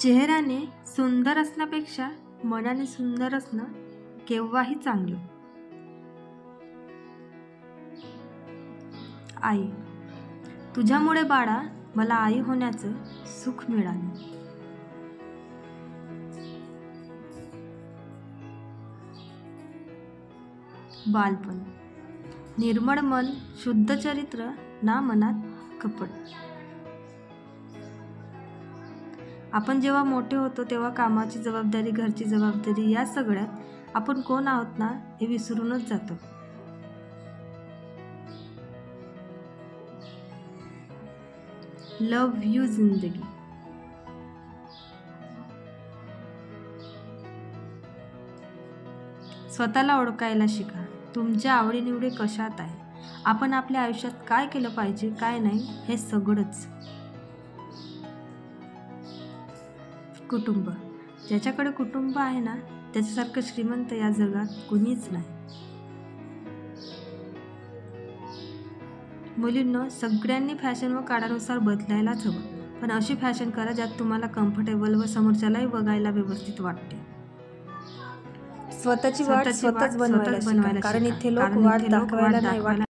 चेहऱ्याने सुंदर असण्यापेक्षा मनाने सुंदर असणं केव्हाही चांगलं. आई, तुझ्यामुळे बाळा मला आई होण्याचं सुख मिळालं. बालपण, निर्मळ मन, शुद्ध चरित्र, ना मनात कपट. आपण जेव्हा मोठे होतो तेव्हा कामाची जबाबदारी, घरची जबाबदारी, या सगळ्यात आपण कोण आहोत ना हे विसरूनच जातो. लव यू जिंदगी. स्वतःला ओळखायला शिका. तुमच्या आवडीनिवडी कशात आहे, आपण आपल्या आयुष्यात काय केलं पाहिजे, काय नाही, हे सगळंच. कुटुंब, ज्याच्याकडे कुटुंब आहे ना त्याच्यासारखं श्रीमंत या जगात कुणीच नाही. मुलींनो, सगळ्यांनी फॅशन व काळानुसार बदलायलाच हवं, पण अशी फॅशन करा ज्यात तुम्हाला कम्फर्टेबल व समोरच्यालाही बघायला व्यवस्थित वाटते. स्वतःची वाट स्वतःच बनवायला शिका, कारण इथे लोक वाट दाखवायला नाही,